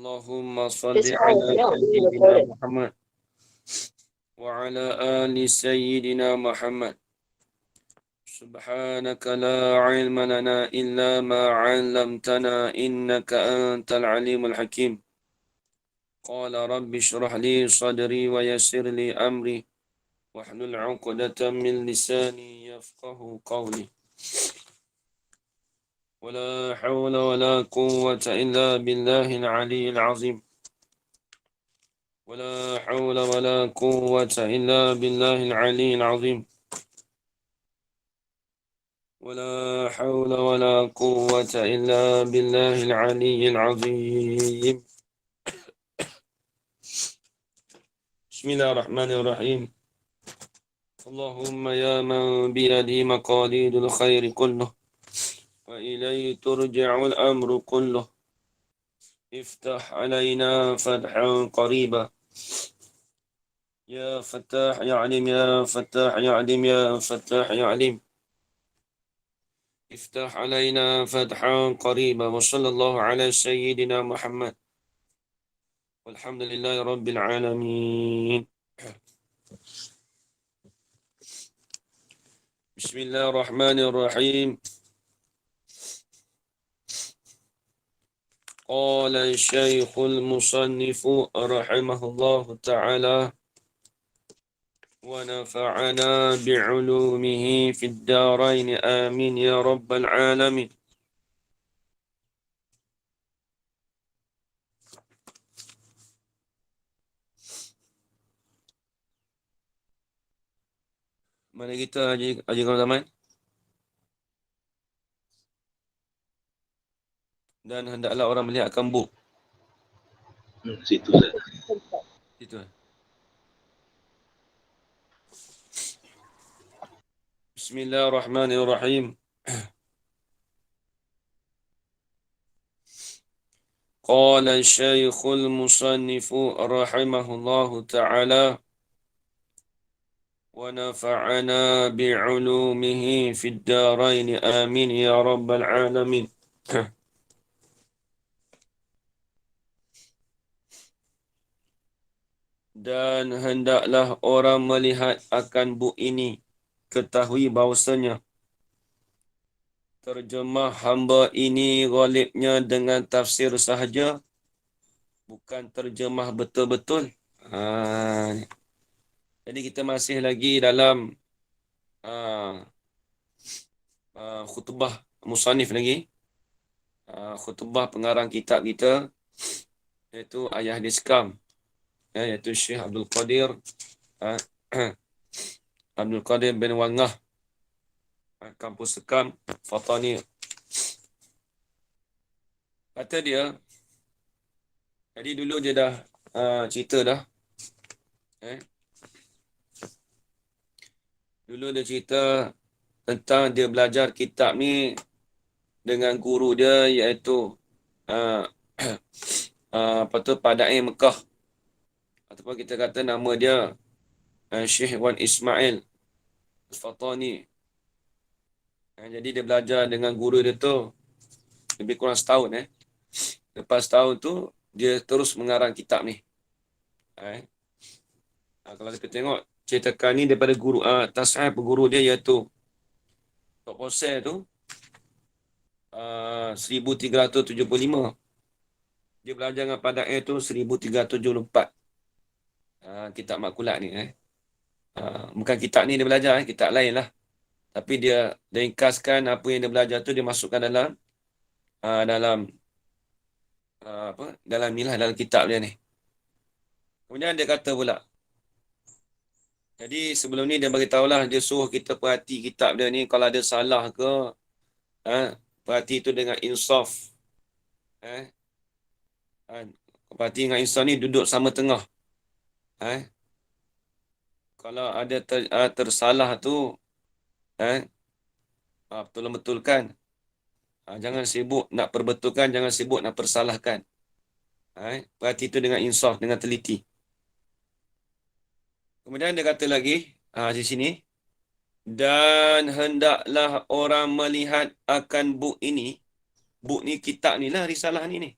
Allahumma salli ala sayyidina Muhammad wa ala ali sayyidina Muhammad. Subhanaka la ilma lana illa ma 'allamtana innaka antal alimul hakim. Qala rabbi shrah li sadri wa yassir li amri wahlul 'uqdatam min lisani yafqahu qawli. ولا حول ولا قوة إلا بالله العلي العظيم. ولا حول ولا قوة إلا بالله العلي العظيم. ولا حول ولا قوة إلا بالله العلي العظيم. بسم الله الرحمن الرحيم. اللهم يا من بيده مقاليد الخير كله وإليه ترجع الأمر كله افتح علينا فتحا قريبا يا فتاح يا عليم يا فتاح يا عليم يا فتاح يا عليم افتح علينا فتحا قريبا وصلى الله على سيدنا محمد والحمد لله رب العالمين. بسم الله الرحمن الرحيم. قال الشيخ المصنف رحمه الله تعالى ونفعنا بعلومه في الدارين آمين يا رب العالمين. Mana kita Haji Kamal Zaman? Dan hendaklah orang melihat kambuk. Situ lah. Itu. Bismillahirrahmanirrahim. قال الشيخ المصنف رحمه الله تعالى ونفعنا بعلومه في الدارين آمين يا رب العالمين. Dan hendaklah orang melihat akan buk ini, ketahui bahawasanya terjemah hamba ini ghalibnya dengan tafsir sahaja, bukan terjemah betul-betul. Jadi kita masih lagi dalam khutbah musannif lagi, khutbah pengarang kitab kita, iaitu ayah Diskam, iaitu Syekh Abdul Qadir Abdul Qadir bin Wangah, kampus Sekam Fatani. Kata dia, jadi dulu dia dah cerita dah. Dulu dia cerita tentang dia belajar kitab ni dengan guru dia, iaitu Padai Mekah, ataupun kita kata nama dia Syekh Wan Ismail Fatani. Jadi dia belajar dengan guru dia tu lebih kurang setahun. Lepas setahun tu dia terus mengarang kitab ni. Kalau kita tengok ceritakan ni daripada guru tasawuf guru dia, iaitu Tok Qosel tu 1375. Dia belajar dengan Padai tu 1374. Kitab Makulat ni. Bukan kitab ni dia belajar, kitab lain lah. Tapi dia ringkaskan apa yang dia belajar tu, dia masukkan dalam dalam ni lah, dalam kitab dia ni. Kemudian dia kata pula, jadi sebelum ni dia beritahulah, dia suruh kita perhati kitab dia ni, kalau ada salah ke, perhati tu dengan insaf. Perhati dengan insaf ni duduk sama tengah. Kalau ada tersalah tu, betul-betulkan. Jangan sibuk nak perbetulkan, jangan sibuk nak persalahkan. Perhati tu dengan insaf, dengan teliti. Kemudian dia kata lagi di sini, dan hendaklah orang melihat akan buk ini. Buk ni kitab ni lah, risalah ni.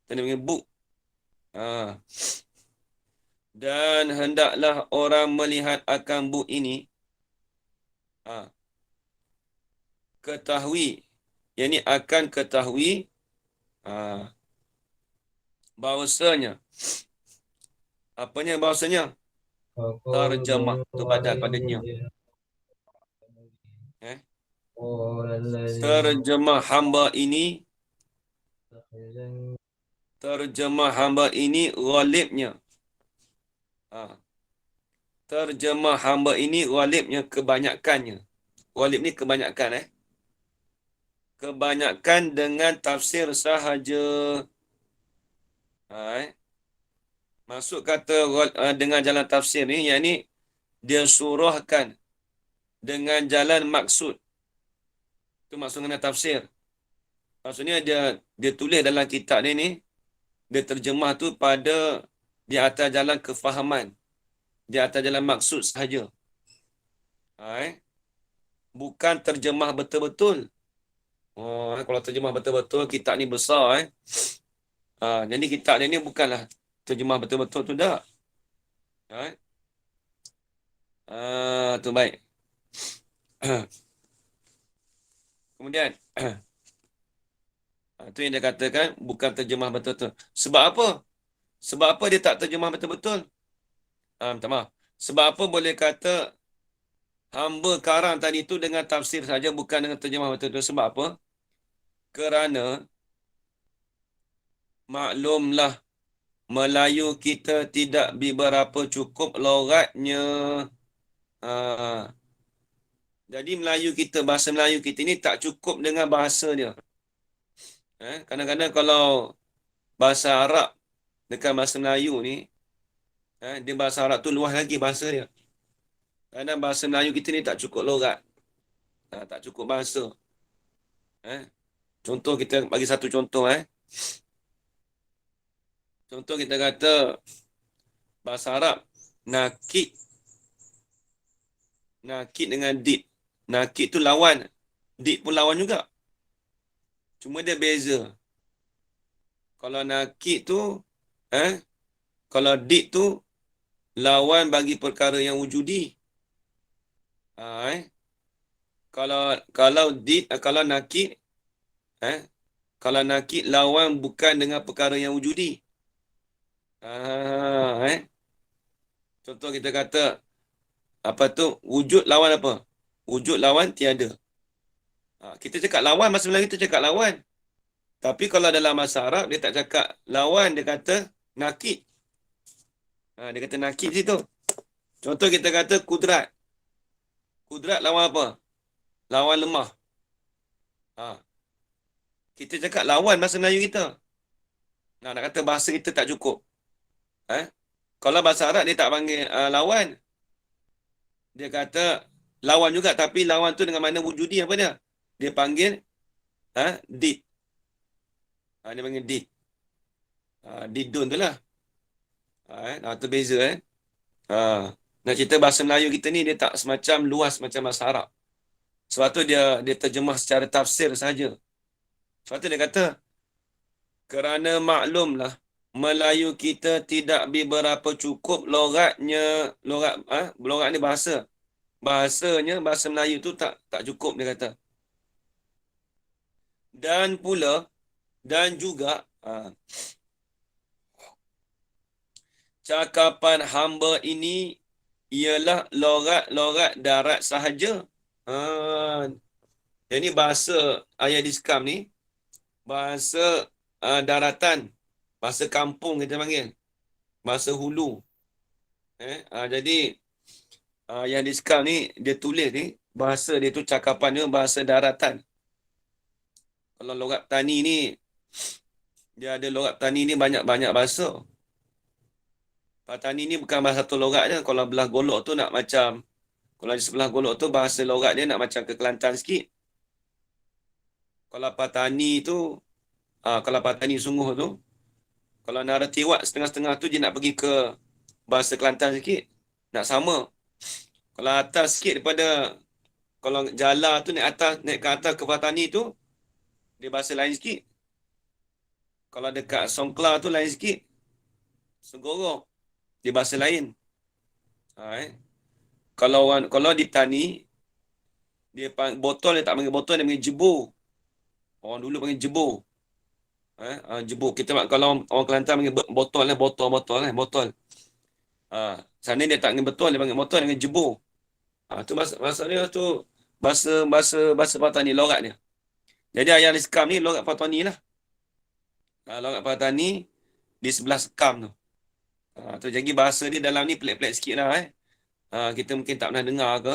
Kita panggil buk. Ha. Dan hendaklah orang melihat akan buk ini. Ha. Ketahui. Yang ni akan ketahui. Ha. Bahawasanya. Apanya bahawasanya? Terjemah. Tu badal padanya. Eh? Terjemah hamba ini. Terjemah hamba ini ghalibnya. Ha. Terjemah hamba ini ghalibnya, kebanyakannya. Ghalib ni kebanyakan. Kebanyakan dengan tafsir sahaja. Ha. Maksud kata dengan jalan tafsir ni, yang ni dia surahkan dengan jalan maksud. Itu maksud dengan tafsir. Maksudnya dia tulis dalam kitab ni, dia terjemah tu pada di atas jalan kefahaman. Di atas jalan maksud sahaja. Bukan terjemah betul-betul. Oh, kalau terjemah betul-betul, kitab ni besar. Jadi kitab ni bukanlah terjemah betul-betul tu dah. Tu baik. Kemudian, tu yang dia katakan bukan terjemah betul-betul. Sebab apa? Sebab apa dia tak terjemah betul-betul? Minta maaf. Sebab apa boleh kata hamba karang tadi tu dengan tafsir saja, bukan dengan terjemah betul-betul? Sebab apa? Kerana maklumlah Melayu kita tidak berapa cukup logatnya. Jadi Melayu kita, bahasa Melayu kita ni tak cukup dengan bahasa dia. Kadang-kadang kalau bahasa Arab dekat bahasa Melayu ni, dia bahasa Arab tu luas lagi bahasa dia. Kadang bahasa Melayu kita ni tak cukup logat. Tak cukup bahasa. Contoh, kita bagi satu contoh. Contoh kita kata bahasa Arab, nakid. Nakid dengan did. Nakid tu lawan. Did pun lawan juga. Cuma dia beza. Kalau nakid tu, kalau did tu, lawan bagi perkara yang wujudi. Kalau did, kalau nakid, kalau nakid lawan bukan dengan perkara yang wujudi. Contoh kita kata, apa tu? Wujud lawan apa? Wujud lawan tiada. Kita cakap lawan, masa Melayu kita cakap lawan. Tapi kalau dalam bahasa Arab, dia tak cakap lawan, dia kata nakid. Dia kata nakid situ. Contoh kita kata kudrat. Kudrat lawan apa? Lawan lemah. Kita cakap lawan bahasa Melayu kita. Nak kata bahasa kita tak cukup. Kalau bahasa Arab, dia tak panggil lawan. Dia kata lawan juga, tapi lawan tu dengan mana wujudi apa dia? Dia panggil did. Dia panggil did. Didun tu lah. Tu beza. Nak cerita bahasa Melayu kita ni, dia tak semacam luas macam bahasa Arab. Sebab tu dia terjemah secara tafsir sahaja. Sebab tu dia kata, kerana maklumlah, Melayu kita tidak berapa cukup logatnya. Logat ni bahasa. Bahasanya, bahasa Melayu tu tak cukup, dia kata. Dan juga cakapan hamba ini ialah logat darat sahaja. Jadi bahasa ayat diskam ni bahasa daratan, bahasa kampung kita panggil, bahasa hulu. Jadi yang diskam ni dia tulis ni, bahasa dia tu cakapan dia bahasa daratan. Kalau logat tani ni, dia ada logat tani ni banyak bahasa. Tani ni bukan bahasa satu logat je. Kalau belah golok tu nak macam, kalau di sebelah golok tu bahasa logat dia nak macam ke Kelantan sikit. Kalau Patani tu, kalau Patani sungguh tu, kalau Nara Tiwak setengah-setengah tu dia nak pergi ke bahasa Kelantan sikit. Nak sama. Kalau atas sikit daripada, kalau Jala tu naik ke atas ke Patani tu, dia bahasa lain sikit. Kalau dekat Songkla tu lain sikit. Segorok. Dia bahasa lain. Kalau di petani, botol dia tak panggil botol, dia panggil jebur. Orang dulu panggil jebur. Jebur. Kalau orang Kelantan panggil botol lah, botol. Sana dia tak panggil betul, dia panggil botol, dia panggil jebur. Tu bahasa dia tu bahasa petani, lorat dia. Jadi ayat sekam ni lorat petani lah. Lorat petani di sebelah sekam tu. Jadi bahasa dia dalam ni pelik-pelik sikit lah. Kita mungkin tak pernah dengar ke.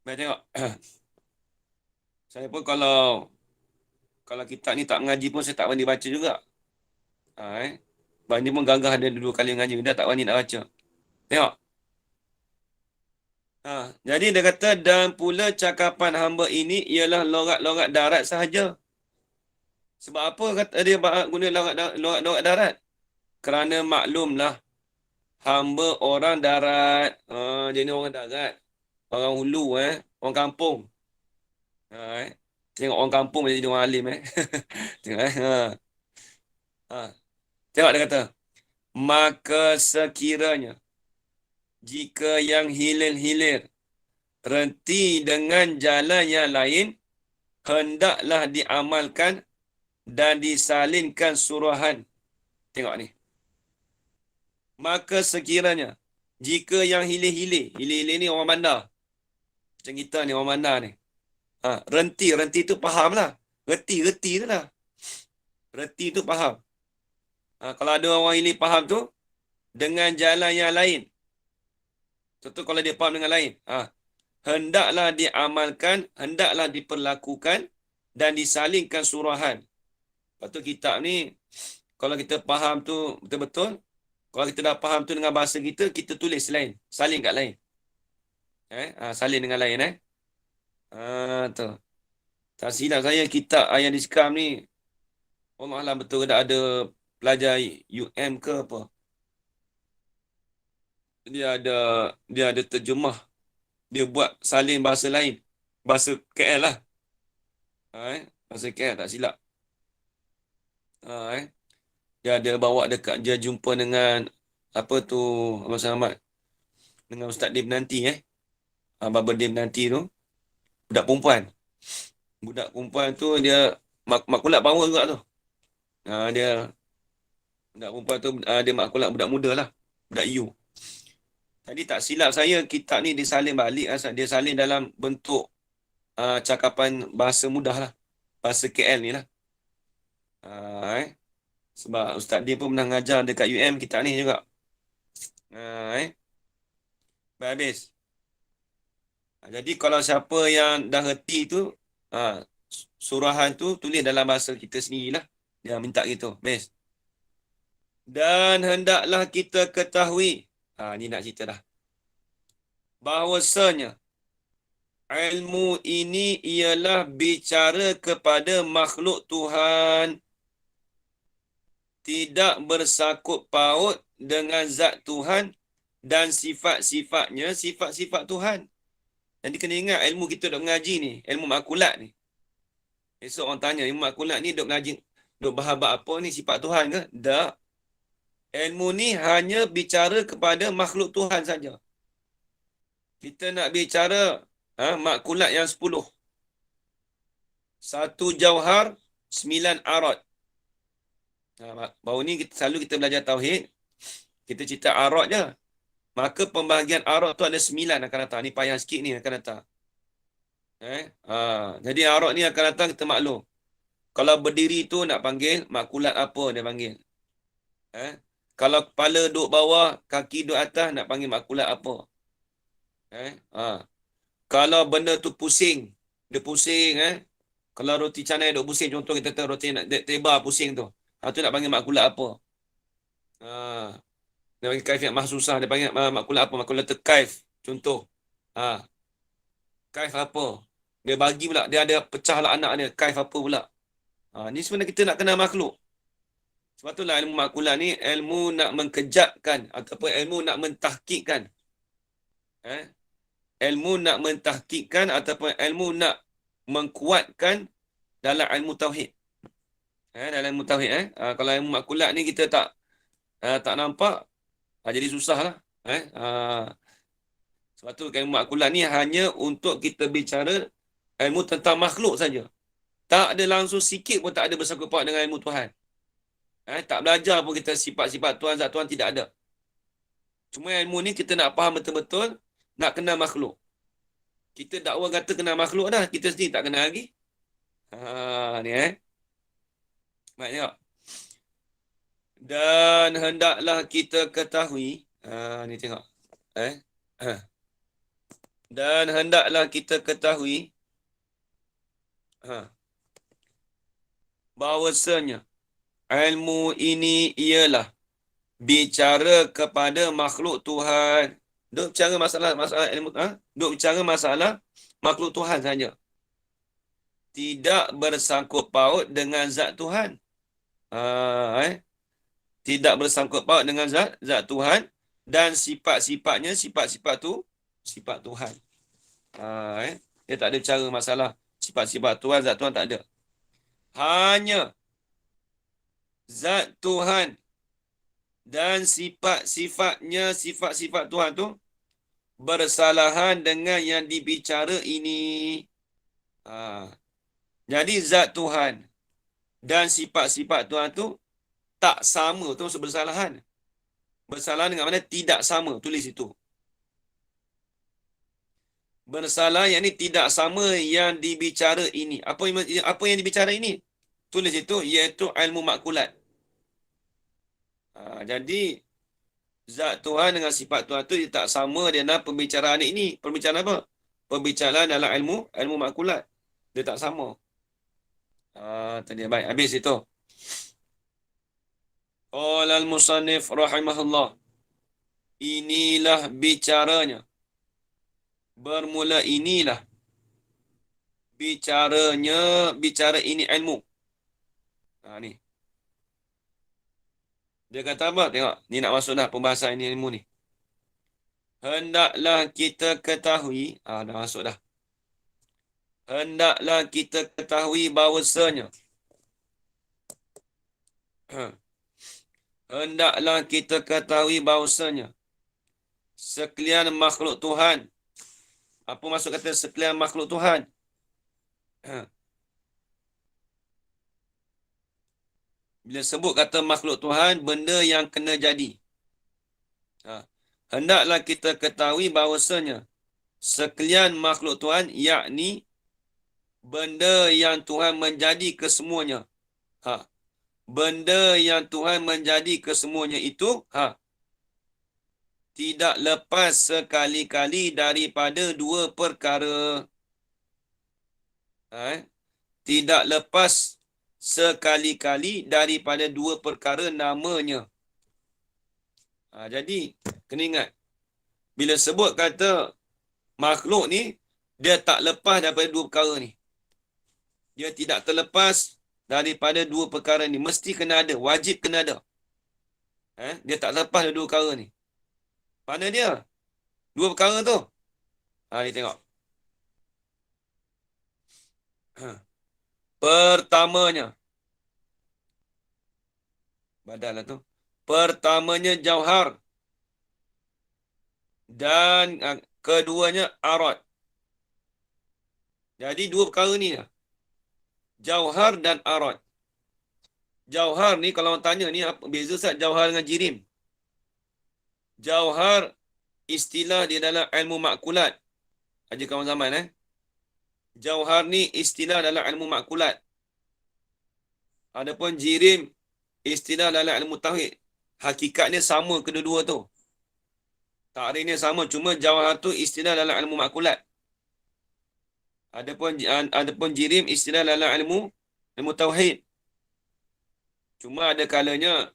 Mari tengok. Saya pun kalau kitab ni tak mengaji pun saya tak berani baca juga. Bang ni pun gagah dia 2 kali mengaji, dia tak berani nak baca. Tengok. Jadi dia kata, dan pula cakapan hamba ini ialah lorat darat sahaja. Sebab apa kata dia guna lorat darat? Kerana maklumlah hamba orang darat. Dia ni orang darat. Orang hulu, orang kampung. Tengok orang kampung jadi orang alim. Tengok, Tengok dia kata, maka sekiranya jika yang hilir-hilir renti dengan jalan yang lain, hendaklah diamalkan dan disalinkan suruhan. Tengok ni. Maka sekiranya jika yang hilir-hilir ni orang bandar. Macam kita ni orang bandar ni. Renti tu faham lah. Reti tu lah. Reti tu faham. Kalau ada orang hilir faham tu, dengan jalan yang lain. Contoh kalau dia faham dengan lain. Hendaklah diamalkan, hendaklah diperlakukan dan disalingkan suruhan. Lepas tu kitab ni, kalau kita faham tu betul-betul, kalau kita dah faham tu dengan bahasa kita, kita tulis lain. Salin kat lain. Salin dengan lain. Tu. Tak silap saya, kitab ayat di sekam ni, Allah Alam betul ke tak ada pelajar UM ke apa. Dia ada terjemah. Dia buat salin bahasa lain. Bahasa KL lah. Bahasa KL tak silap. Dia ada bawa dekat, dia jumpa dengan apa tu, Abang Selamat, dengan Ustaz Dim nanti Baba Dim nanti tu, budak perempuan tu dia makulat power juga tu. Dia budak perempuan tu, dia makulat budak muda lah, budak you. Tadi tak silap saya, kitab ni disalin balik, dia salin dalam bentuk cakapan bahasa mudah lah, bahasa KL ni lah. Sebab Ustaz dia pun pernah ngajar dekat UM kitab ni juga. Habis. Jadi kalau siapa yang dah reti tu, surahan tu tulis dalam bahasa kita sendirilah. Dia minta gitu. Habis. Dan hendaklah kita ketahui, ni nak cerita dah, bahawasanya ilmu ini ialah bicara kepada makhluk Tuhan, tidak bersangkut paut dengan zat Tuhan dan sifat-sifatnya, sifat-sifat Tuhan. Jadi kena ingat, ilmu kita duk mengaji ni, ilmu makulat ni. Esok orang tanya, ilmu makulat ni duk mengaji, duk bahabak apa ni, sifat Tuhan ke? Tak. Ilmu ni hanya bicara kepada makhluk Tuhan saja. Kita nak bicara makulat yang 10. 1 jauhar, 9 arad. Baru ni selalu kita belajar tauhid, kita cerita arad je. Maka pembahagian arad tu ada 9 akan datang. Ni payah sikit ni akan datang. Jadi arad ni akan datang, kita maklum. Kalau berdiri tu nak panggil makulat apa dia panggil. Kalau kepala duduk bawah, kaki duduk atas, nak panggil makulat apa. Kalau benda tu pusing, dia pusing. Kalau roti canai duduk pusing, contoh kita tahu roti nak tebar pusing tu. Tu nak panggil makulat apa. Dia panggil kaif yang mahsusah, dia panggil makulat apa, makulat terkaif. Contoh. Kaif apa. Dia bagi pula, dia ada pecah lah anak dia. Kaif apa pula. Ni sebenarnya kita nak kenal makhluk. Sebab itulah ilmu makulat ni, ilmu nak mengkejapkan ataupun ilmu nak mentahkikkan. Ilmu nak mentahkikkan ataupun ilmu nak mengkuatkan dalam ilmu tauhid. Dalam ilmu tauhid. Kalau ilmu makulat ni kita tak Tak nampak, jadi susah lah. Sebab tu ilmu makulat ni hanya untuk kita bicara ilmu tentang makhluk saja. Tak ada langsung sikit pun tak ada bersangkut paut dengan ilmu Tuhan. Tak belajar pun kita sifat-sifat Tuhan, zat Tuhan tidak ada. Cuma ilmu ni kita nak faham betul-betul, nak kenal makhluk. Kita dakwa kata kenal makhluk dah, kita sendiri tak kenal lagi. Ni baik tengok. Dan hendaklah kita ketahui, ni tengok. Dan hendaklah kita ketahui bahawasanya ilmu ini ialah bicara kepada makhluk Tuhan. Duk bicara masalah ilmu, duk bicara masalah makhluk Tuhan saja. Tidak bersangkut paut dengan zat Tuhan. Tidak bersangkut paut dengan zat Tuhan dan sifat-sifatnya, sifat-sifat tu sifat Tuhan. Dia tak ada bicara masalah sifat-sifat Tuhan, zat Tuhan tak ada. Hanya zat Tuhan dan sifat-sifatnya, sifat-sifat Tuhan tu bersalahan dengan yang dibicara ini. Jadi zat Tuhan dan sifat-sifat Tuhan tu tak sama tu bersalahan. Bersalahan dengan mana? Tidak sama. Tulis itu. Bersalah yang ni tidak sama yang dibicara ini. Apa yang dibicara ini? Tulis itu, iaitu ilmu makulat. Jadi zat Tuhan dengan sifat Tuhan tu dia tak sama dia dalam pembicaraan ini. Pembicaraan apa? Pembicaraan dalam ilmu makulat. Dia tak sama. Tadi baik, habis itu. Qala al-musannif rahimahullah. Inilah bicaranya. Bermula inilah bicara ini ilmu. Ni. Dia kata apa? Tengok. Ni nak masuk dah pembahasan ini ilmu ni. Hendaklah kita ketahui. Dah masuk dah. Hendaklah kita ketahui bahawasanya. Hendaklah kita ketahui bahawasanya. Sekalian makhluk Tuhan. Apa maksud kata sekalian makhluk Tuhan? Bila sebut kata makhluk Tuhan, benda yang kena jadi. Hendaklah kita ketahui bahawasanya sekalian makhluk Tuhan, yakni benda yang Tuhan menjadi kesemuanya. Benda yang Tuhan menjadi kesemuanya itu, tidak lepas sekali-kali daripada dua perkara. Tidak lepas sekali-kali daripada dua perkara namanya. Jadi, kena ingat. Bila sebut kata makhluk ni, dia tak lepas daripada dua perkara ni. Dia tidak terlepas daripada dua perkara ni. Mesti kena ada. Wajib kena ada. Dia tak lepas dari dua perkara ni. Mana dia? Dua perkara tu. Ni tengok. Pertamanya. Badal lah tu. Pertamanya jauhar. Dan keduanya arad. Jadi dua perkara ni lah. Jauhar dan arad. Jauhar ni kalau orang tanya ni apa beza Ustaz jauhar dengan jirim? Jauhar istilah dia dalam ilmu makulat. Aja kawan zaman Jauhar ni istilah dalam ilmu makulat. Adapun jirim istilah dalam ilmu tauhid. Hakikatnya sama kedua-dua tu. Takrifnya sama, cuma jauhar tu istilah dalam ilmu makulat. Adapun jirim istilah dalam ilmu tauhid. Cuma ada kalanya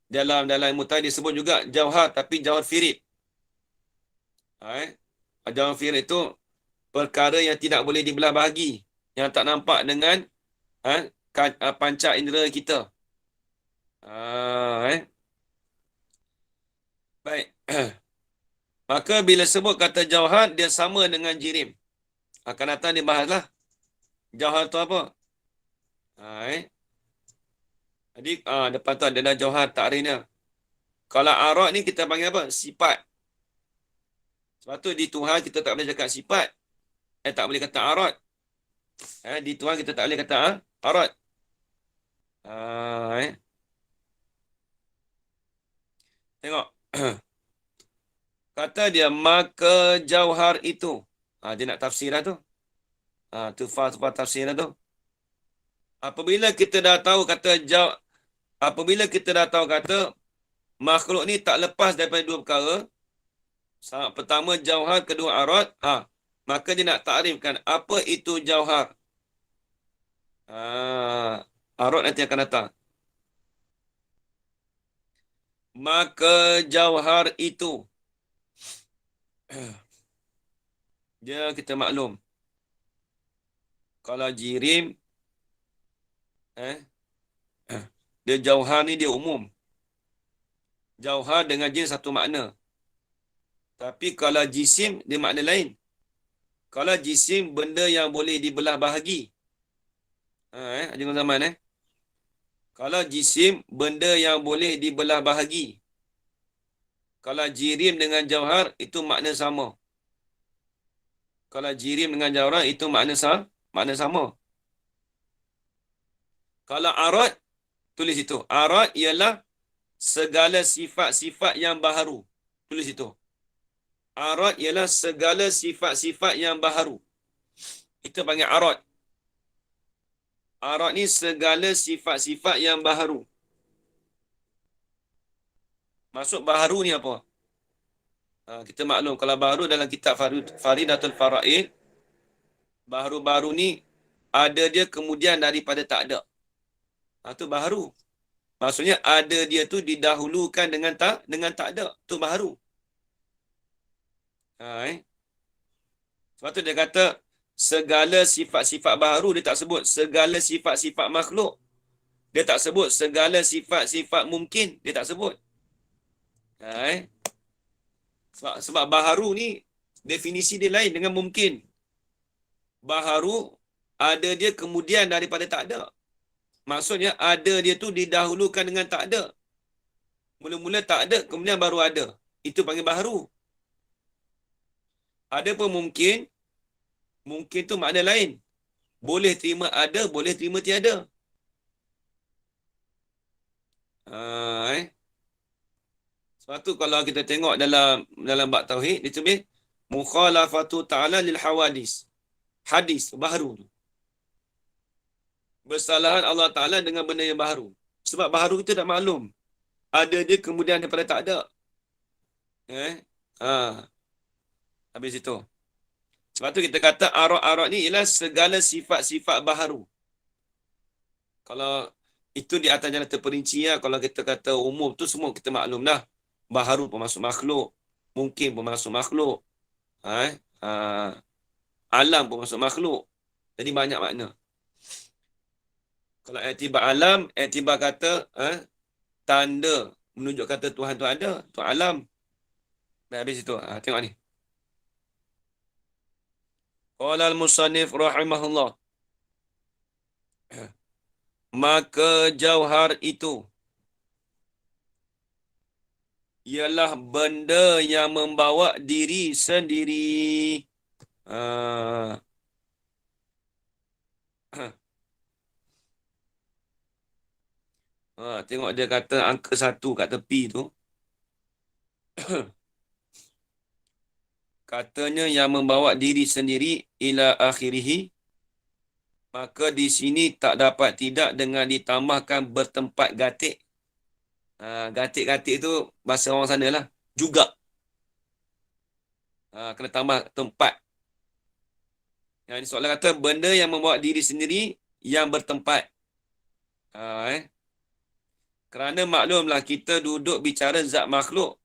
dalam ilmu tauhid disebut juga jauhar, tapi jauhar firib. Jauhar firib itu perkara yang tidak boleh dibelah bahagi, yang tak nampak dengan panca indera kita. Baik. Maka bila sebut kata jauhar, dia sama dengan jirim. Akan datang dibahaslah. Jauhar tu apa? Jadi depan tu ada jauhar takrifnya. Kalau arat ni kita panggil apa? Sifat. Sebab tu di Tuhan kita tak boleh cakap sifat. Tak boleh kata arat. Di Tuhan kita tak boleh kata arat. Tengok. Kata dia, maka jauhar itu. Dia nak tafsir lah tu. Tufah tafsir lah tu. Apabila kita dah tahu makhluk ni tak lepas daripada dua perkara. Pertama jauhar, kedua arat. Maka dia nak takrifkan apa itu jauhar. Arat nanti akan datang. Maka jauhar itu. Dia kita maklum. Kalau jirim, dia jauhar ni dia umum. Jauhar dengan jin satu makna. Tapi kalau jisim, dia makna lain. Kalau jisim, benda yang boleh dibelah bahagi. Jangan zaman, Kalau jisim, benda yang boleh dibelah bahagi. Kalau jirim dengan jauhar, itu makna sama. Kalau jirim dengan jauhar, itu makna sama. Kalau arat, tulis itu. Arat ialah segala sifat-sifat yang baharu. Tulis itu. Arat ialah segala sifat-sifat yang baharu. Itu panggil arat. Arat ni segala sifat-sifat yang baharu. Maksud baharu ni apa? Kita maklum kalau baharu dalam kitab Faridatul Faraid, baharu-baharu ni ada dia kemudian daripada tak ada. Itu baharu. Maksudnya ada dia tu didahulukan dengan tak ada. Itu baharu. Sebab tu dia kata segala sifat-sifat baharu, dia tak sebut segala sifat-sifat makhluk. Dia tak sebut segala sifat-sifat mungkin. Dia tak sebut. Sebab baharu ni definisi dia lain dengan mungkin. Baharu ada dia kemudian daripada tak ada. Maksudnya ada dia tu didahulukan dengan tak ada. Mula-mula tak ada, kemudian baru ada. Itu panggil baharu. Ada pun mungkin. Mungkin tu makna lain. Boleh terima ada, boleh terima tiada. Sebab tu kalau kita tengok dalam bab tauhid, dia tulis mukhalafatu ta'ala lil hawadis. Hadis baharu tu. Bersalahan Allah Ta'ala dengan benda yang baharu. Sebab baharu kita tak maklum. Ada dia kemudian daripada tak ada. Habis itu. Sebab tu kita kata arat-arat ni ialah segala sifat-sifat baharu. Kalau itu di atas jalan terperinci ya, kalau kita kata umum tu semua kita maklum dah. Baharu pun masuk makhluk. Mungkin pun masuk makhluk. Alam pun masuk makhluk. Jadi banyak makna. Kalau iktibar alam, iktibar kata tanda menunjuk kata Tuhan tu ada, tu alam. Dan habis itu, tengok ni. Qala al-musannif rahimahullah. Maka jauhar itu ialah benda yang membawa diri sendiri. Tengok dia kata angka 1 kat tepi tu. Katanya yang membawa diri sendiri ila akhirihi. Maka di sini tak dapat tidak dengan ditambahkan bertempat gatik. Gatik-gatik tu bahasa orang sana lah. Juga. Kena tambah tempat. Yang ini soalan kata benda yang membawa diri sendiri yang bertempat. Kerana maklumlah kita duduk bicara zat makhluk.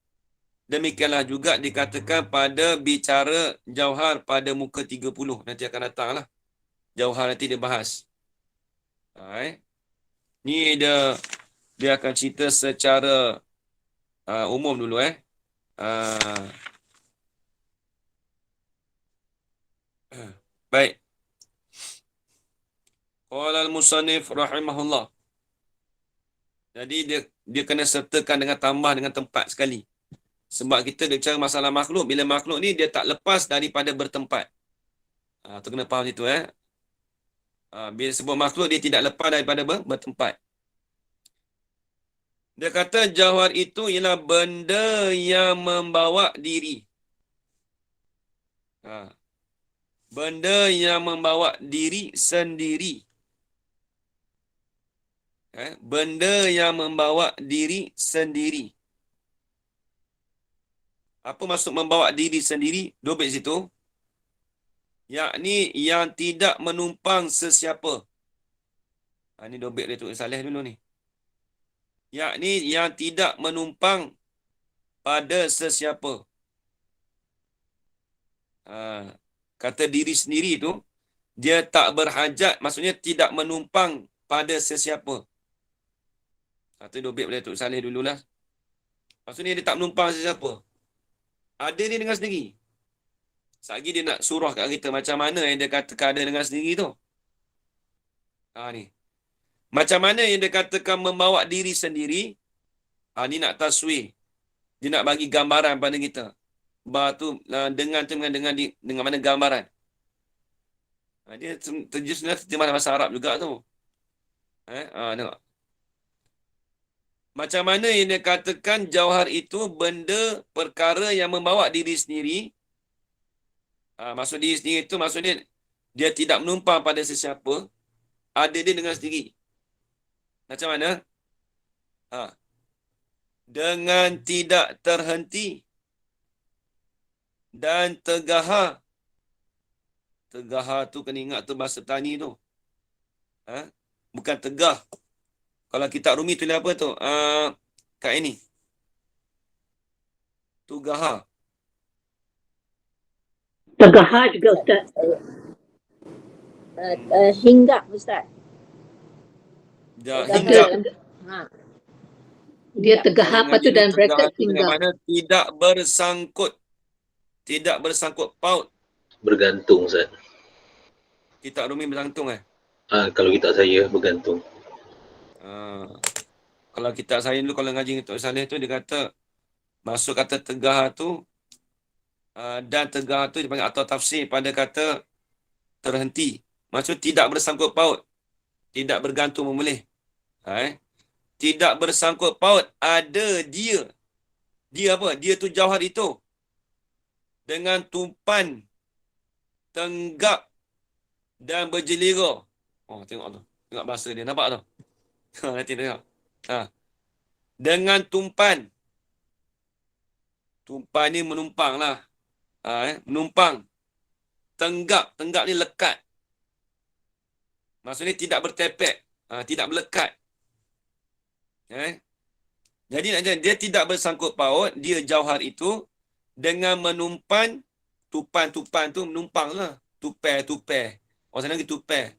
Demikianlah juga dikatakan pada bicara jauhar pada muka 30. Nanti akan datang lah. Jauhar nanti dia bahas. Ni dia akan cerita secara umum dulu. Baik. Qala al-musannif rahimahullah. Jadi dia kena sertakan dengan tambah dengan tempat sekali. Sebab kita bicara masalah makhluk, bila makhluk ni dia tak lepas daripada bertempat. Tu kena faham situ bila sebut makhluk dia tidak lepas daripada bertempat. Dia kata jauhar itu ialah benda yang membawa diri. Benda yang membawa diri sendiri. Benda yang membawa diri sendiri. Apa maksud membawa diri sendiri? Dobit situ. Yakni yang tidak menumpang sesiapa. Ini dobit dia tu Saleh dulu ni. Yakni yang tidak menumpang pada sesiapa. Kata diri sendiri tu, dia tak berhajat, maksudnya tidak menumpang pada sesiapa. Itu dobit boleh Tok Saleh dululah. Maksudnya dia tak menumpang sesiapa. Ada dia dengan sendiri. Selagi dia nak surah kat kita macam mana yang dia katakan ada dengan sendiri tu. Ni. Macam mana yang dia katakan membawa diri sendiri. Ni nak taswir. Dia nak bagi gambaran pada kita. Tu dengan mana gambaran. Dia sebenarnya bahasa Arab juga tu. Tengok. Macam mana yang dia katakan jauhar itu benda perkara yang membawa diri sendiri. Maksud diri sendiri itu maksudnya dia tidak menumpang pada sesiapa. Ada dia dengan sendiri. Macam mana? Dengan tidak terhenti dan tegahar. Tegahar tu kena ingat tu bahasa tani tu. Bukan tegah. Kalau kitab Rumi tulis apa tu? Kat ini. Tugahar. Tegahar juga Ustaz. Hinggap Ustaz. Hinggap. Dia tegahar apa tu dalam bracket hinggap. Mana tidak bersangkut. Tidak bersangkut paut. Bergantung Ustaz. Kitab Rumi bergantung Kalau kitab saya bergantung. Kalau kitab saya dulu kalau ngaji Tok Saleh tu dia kata masuk kata tegah tu dan tegah tu dipanggil atau tafsir pada kata terhenti. Maksud tidak bersangkut paut. Tidak bergantung memulih. Tidak bersangkut paut ada dia. Dia apa? Dia tu jauhar itu. Dengan tumpan tenggap dan berjelira. Tengok tu. Tengok bahasa dia. Nampak tu? Nanti tengok. Dengan tumpan. Tumpan ni menumpang lah. Menumpang. Tenggap. Tenggap ni lekat. Maksudnya tidak bertepek. Tidak melekat. Jadi dia tidak bersangkut paut. Dia jauhar itu. Dengan menumpan. Tupan-tupan tu menumpang lah. Tupai. Orang sana lagi tupai.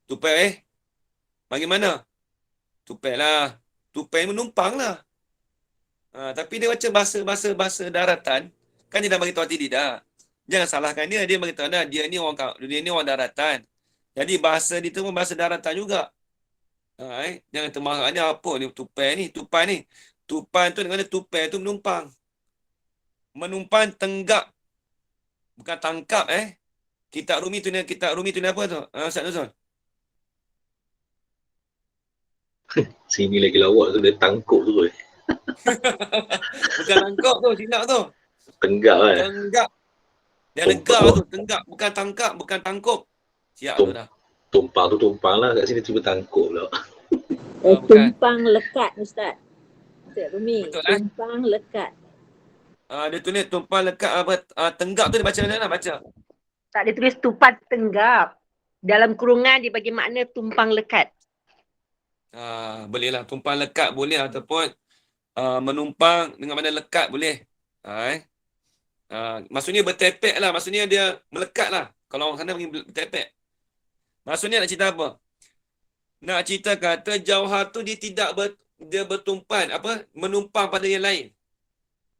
Tupai bagaimana? Tupai lah. Tupai menumpang lah. Tapi dia baca bahasa daratan. Kan dia dah bagi tahu tadi dah. Jangan salahkan dia. Dia bagi tahu dah. Dia ni orang daratan. Jadi bahasa dia tu pun bahasa daratan juga. Jangan termarah ni apa ni tupai ni. Tupan ni. Tupan tu dengan tupai tu menumpang. Menumpang tenggap. Bukan tangkap Kitab Rumi tu ni apa tu? Ustaz Nuzul. Sini lagi lawak tu dia tangkup tu. Bukan tangkap tu, silap tu. Tenggap Tenggap. Dia negak tu, tenggap. Bukan tangkap, bukan tangkup. Siap tu dah. Tumpang tu tumpang lah. Kat sini cuba tangkup pula. Tumpang lekat Ustaz. Ustaz Rumi. Betul, tumpang lekat. Dia tulis tumpang lekat apa? Tenggap tu dia baca mana nak baca? Tak, dia tulis tupan tenggap. Dalam kurungan dia bagi makna tumpang lekat. Bolehlah. Tumpang lekat boleh ataupun menumpang dengan mana lekat boleh. Maksudnya bertepek lah. Maksudnya dia melekat lah. Kalau orang sana panggil bertepek. Maksudnya nak cerita apa? Nak cerita kata jauhar tu dia tidak dia bertumpan. Menumpang pada yang lain.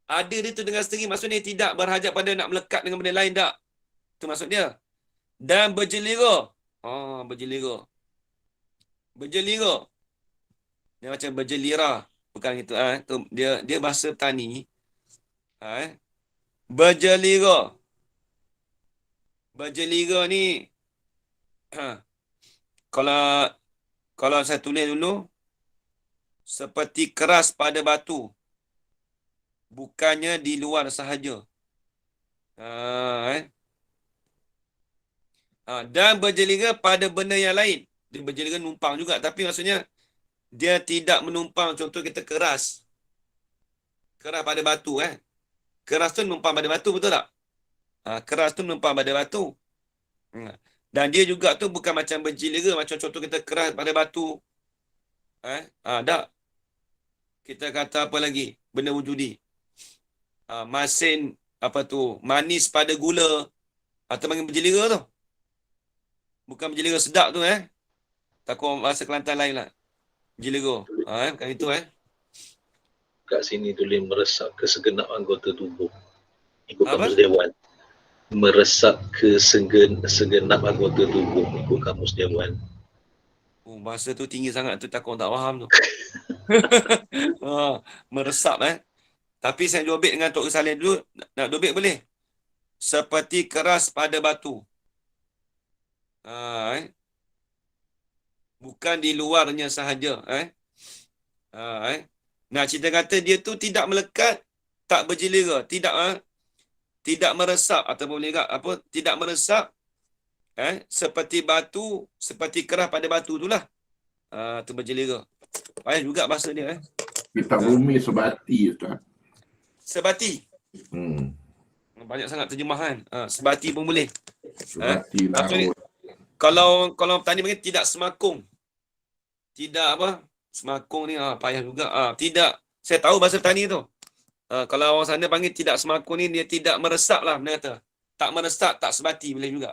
Ada dia tu dengan sendiri. Maksudnya tidak berhajat pada nak melekat dengan benda lain tak. Itu maksud dia. Dan berjelira. Berjelira. Dia macam berjelira. Bukan gitu. Dia bahasa petani. Berjelira. Berjelira ni, kalau kalau saya tulis dulu, seperti keras pada batu. Bukannya di luar sahaja. Dan berjelira pada benda yang lain. Dia berjelira numpang juga. Tapi maksudnya, dia tidak menumpang. Contoh kita keras. Keras pada batu. Keras tu numpang pada batu, betul tak? Keras tu numpang pada batu. Dan dia juga tu bukan macam berjelira. Macam contoh kita keras pada batu. Tak. Kita kata apa lagi? Benda wujudi. Masin, manis pada gula. Atau panggil berjelira tu. Bukan berjelira sedap tu, takut bahasa Kelantan lain lah. Jelira. Bukan itu, Kat sini tulis meresap ke segenap anggota tubuh. Ikut Apa? Kamus Dewan. Meresap ke segenap anggota tubuh. Ikut Kamus Dewan. Bahasa tu tinggi sangat tu, takut tak faham tu. Meresap, Tapi saya dobit dengan Tok Saleh dulu. Nak dobit boleh? Seperti keras pada batu. Bukan di luarnya sahaja. Nah, cerita kata dia tu tidak melekat, tak berjelira, tidak meresap atau boleh tidak meresap, seperti batu, seperti keras pada batu itulah. Tu berjelira. Payah juga bahasa dia, Kitab Rumi sebati, Ustaz. Sebati. Banyak sangat terjemahan. Sebati pun boleh. Sebati maksudnya, laut. Kalau petani panggil tidak semakung. Tidak semakung ni payah juga. Tidak. Saya tahu bahasa petani tu. Kalau orang sana panggil tidak semakung ni, dia tidak meresap lah. Benda kata. Tak meresap, tak sebati boleh juga.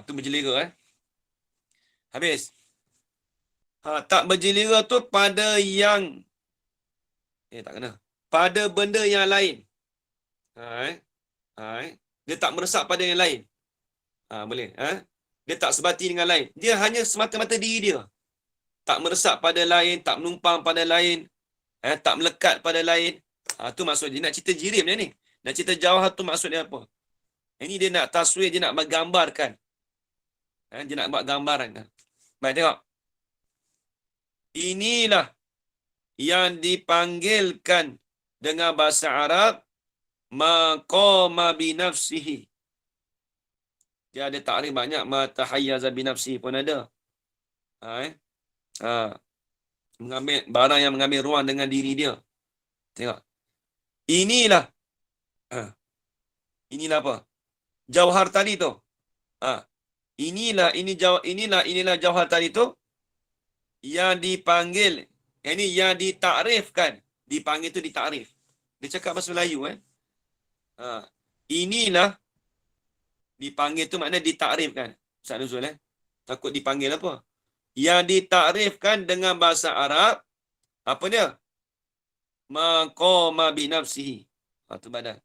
Tu berjelira. Habis. Tak berjelira tu pada yang tak kena. Pada benda yang lain. Dia tak meresap pada yang lain. Boleh. Dia tak sebati dengan lain. Dia hanya semata-mata diri dia. Tak meresap pada lain, tak menumpang pada lain, tak melekat pada lain. Tu maksud dia. Nak cerita jirim dia ni. Nak cerita jawhar tu maksud dia apa? Ini dia nak taswir, dia nak menggambarkan. Dia nak buat gambaran. Baik, tengok. Inilah yang dipanggilkan dengan bahasa Arab maqama binafsihi. Dia ada takrif banyak. Matahayyaza binafsihi pun ada. Mengambil barang yang mengambil ruang dengan diri dia. Tengok. Inilah apa? Jauhar tadi tu. Inilah jauhar tadi tu yang dipanggil, ini yang ditakrifkan. Dipanggil tu ditakrif. Dia cakap bahasa Melayu, inilah dipanggil tu makna ditakrifkan. Ustaz Nuzul, takut dipanggil apa? Yang ditakrifkan dengan bahasa Arab, apa dia? Maqama binafsihi. Tu badan.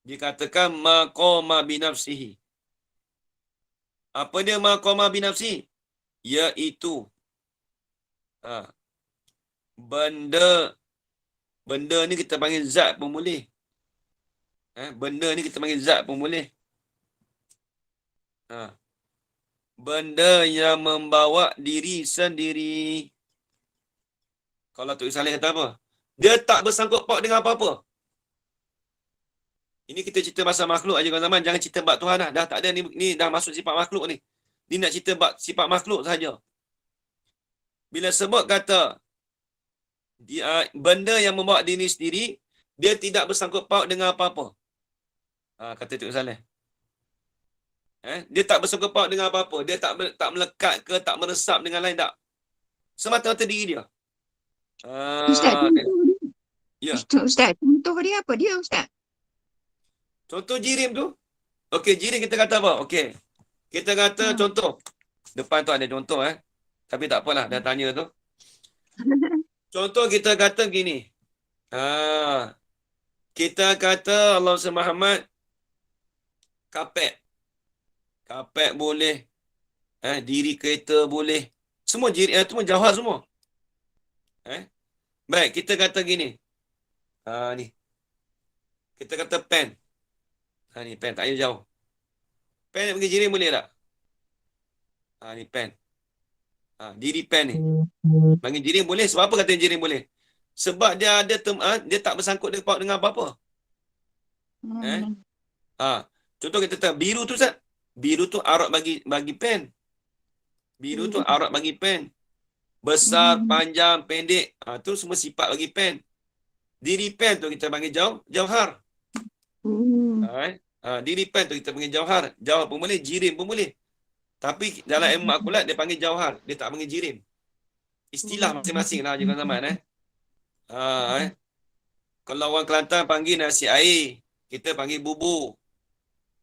Dikatakan maqama binafsihi. Apa dia maqama binafsihi? Iaitu benda ni kita panggil zat pun boleh. Benda ni kita panggil zat pun boleh. Benda yang membawa diri sendiri. Kalau Tok Saleh kata apa? Dia tak bersangkut paut dengan apa-apa. Ini kita cerita pasal makhluk aja kawan zaman. Jangan cerita bab Tuhan dah. Dah tak ada ni dah masuk sifat makhluk ni. Ni nak cerita bab sifat makhluk saja. Bila sebut kata benda yang membawa diri sendiri, dia tidak bersangkut paut dengan apa-apa. Kata Tok Saleh. Dia tak bersangkut paut dengan apa-apa. Dia tak melekat ke, tak meresap dengan lain, tak. Semata-mata diri dia. Ustaz, Ya. Ustaz, contoh dia apa dia, Ustaz? Contoh jirim tu. Okey, jirim kita kata apa? Okey. Kita kata contoh. Depan tu ada contoh, Tapi tak apalah, dah tanya tu. Contoh kita kata begini. Kita kata Allah Muhammad kapet. Kapet boleh. Diri kereta boleh. Semua semua jauhar semua. Baik, kita kata gini. Ni. Kita kata pen. Ni pen, tak payah jauh. Pen nak pergi jirim boleh tak? Ni pen. Diri pen ni. Bagi jirim boleh. Sebab apa kata jirim boleh? Sebab dia ada dia tak bersangkut dengan apa-apa. Contoh kita kata biru tu Ustaz. Biru tu arat bagi pen. Biru tu arat bagi pen. Besar, panjang, pendek. Tu semua sifat bagi pen. Diri pen tu kita panggil jauhar. Diri pen tu kita panggil jauhar. Jauhar pun boleh, jirim pun boleh. Tapi dalam ilmu akulat dia panggil jauhar. Dia tak panggil jirim. Istilah masing-masing lah juga zaman. Kalau orang Kelantan panggil nasi air, kita panggil bubur.